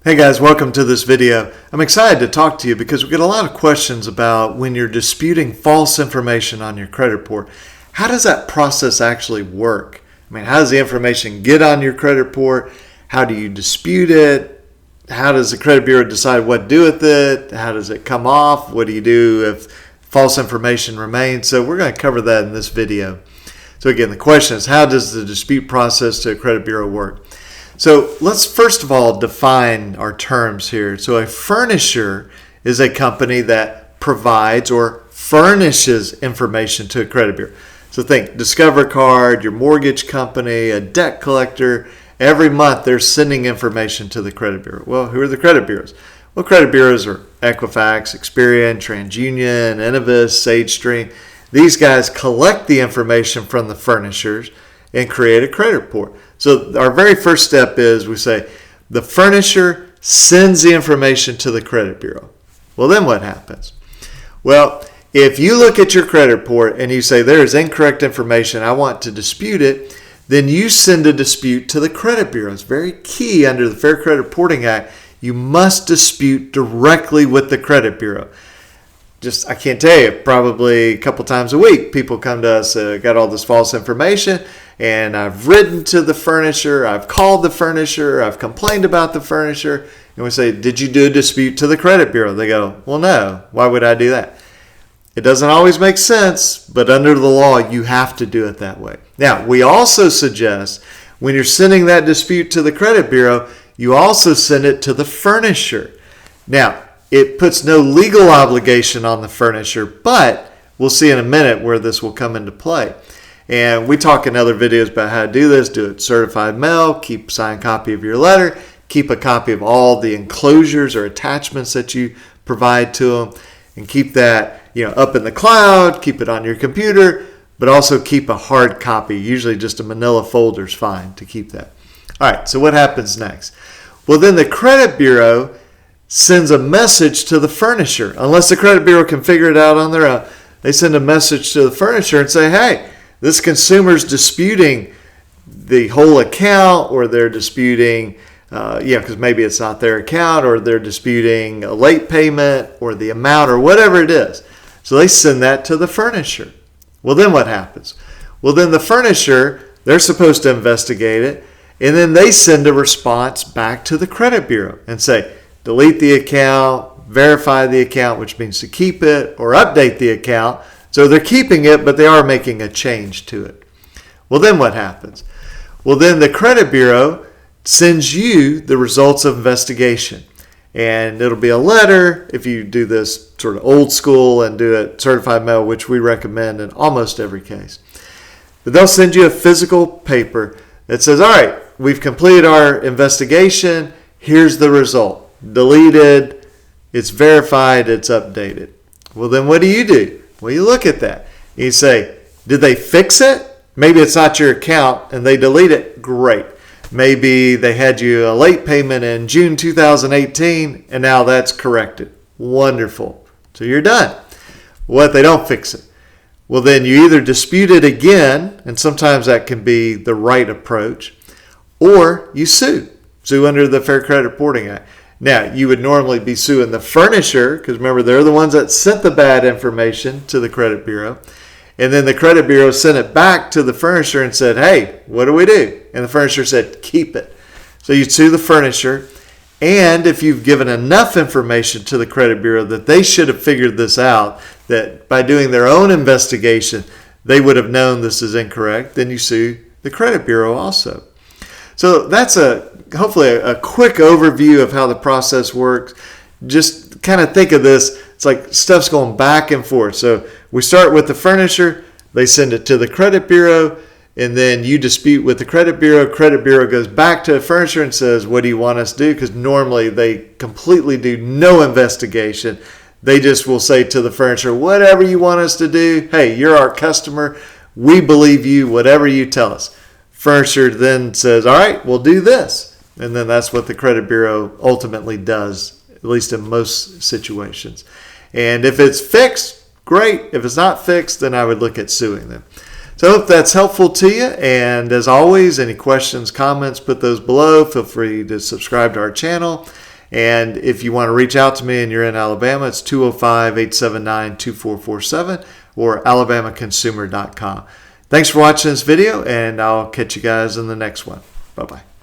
Hey guys, welcome to this video. I'm excited to talk to you because we get a lot of questions about when you're disputing false information on your credit report. How does that process actually work? I mean, how does the information get on your credit report? How do you dispute it? How does the credit bureau decide what to do with it? How does it come off? What do you do if false information remains? So we're going to cover that in this video. So again, the question is, how does the dispute process to a credit bureau work? So let's first of all define our terms here. So a furnisher is a company that provides or furnishes information to a credit bureau. So think Discover Card, your mortgage company, a debt collector. Every month they're sending information to the credit bureau. Well, who are the credit bureaus? Well, credit bureaus are Equifax, Experian, TransUnion, Innovis, SageStream. These guys collect the information from the furnishers and create a credit report. So our very first step is we say the furnisher sends the information to the credit bureau. Well, then what happens? Well, if you look at your credit report and you say there is incorrect information, I want to dispute it, then you send a dispute to the credit bureau. It's very key under the Fair Credit Reporting Act. You must dispute directly with the credit bureau. I can't tell you, probably a couple times a week, people come to us, got all this false information, and I've written to the furnisher, I've called the furnisher, I've complained about the furnisher, and we say, did you do a dispute to the credit bureau? They go, well, no, why would I do that? It doesn't always make sense, but under the law, you have to do it that way. Now, we also suggest when you're sending that dispute to the credit bureau, you also send it to the furnisher. Now, it puts no legal obligation on the furnisher, but we'll see in a minute where this will come into play. And we talk in other videos about how to do this. Do it certified mail, keep a signed copy of your letter, keep a copy of all the enclosures or attachments that you provide to them, and keep that up in the cloud, keep it on your computer, but also keep a hard copy. Usually just a manila folder is fine to keep that. All right, so what happens next? Well, then the credit bureau sends a message to the furnisher. Unless the credit bureau can figure it out on their own, they send a message to the furnisher and say, hey, this consumer's disputing the whole account, or they're disputing, because maybe it's not their account, or they're disputing a late payment or the amount or whatever it is. So they send that to the furnisher. Well, then what happens? Well, then the furnisher, they're supposed to investigate it, and then they send a response back to the credit bureau and say, delete the account, verify the account, which means to keep it, or update the account. So they're keeping it, but they are making a change to it. Well, then what happens? Well, then the credit bureau sends you the results of investigation. And it'll be a letter if you do this sort of old school and do it certified mail, which we recommend in almost every case. But they'll send you a physical paper that says, all right, we've completed our investigation. Here's the result. Deleted, it's verified, it's updated. Well, then what do? Well, you look at that. You say, did they fix it? Maybe it's not your account and they delete it. Great. Maybe they had you a late payment in June 2018 and now that's corrected. Wonderful. So you're done. What if they don't fix it? Well, then you either dispute it again, and sometimes that can be the right approach, or you sue. Sue under the Fair Credit Reporting Act. Now, you would normally be suing the furnisher, because remember, they're the ones that sent the bad information to the credit bureau. And then the credit bureau sent it back to the furnisher and said, hey, what do we do? And the furnisher said, keep it. So you'd sue the furnisher. And if you've given enough information to the credit bureau that they should have figured this out, that by doing their own investigation, they would have known this is incorrect, then you sue the credit bureau also. So that's hopefully a quick overview of how the process works. Just kind of think of this, it's like stuff's going back and forth. So we start with the furnisher, they send it to the credit bureau, and then you dispute with the credit bureau goes back to the furnisher and says, what do you want us to do? Because normally they completely do no investigation. They just will say to the furnisher, whatever you want us to do, hey, you're our customer, we believe you, whatever you tell us. Furnisher then says, all right, we'll do this. And then that's what the credit bureau ultimately does, at least in most situations. And if it's fixed, great. If it's not fixed, then I would look at suing them. So I hope that's helpful to you. And as always, any questions, comments, put those below. Feel free to subscribe to our channel. And if you want to reach out to me and you're in Alabama, it's 205-879-2447 or alabamaconsumer.com. Thanks for watching this video, and I'll catch you guys in the next one. Bye-bye.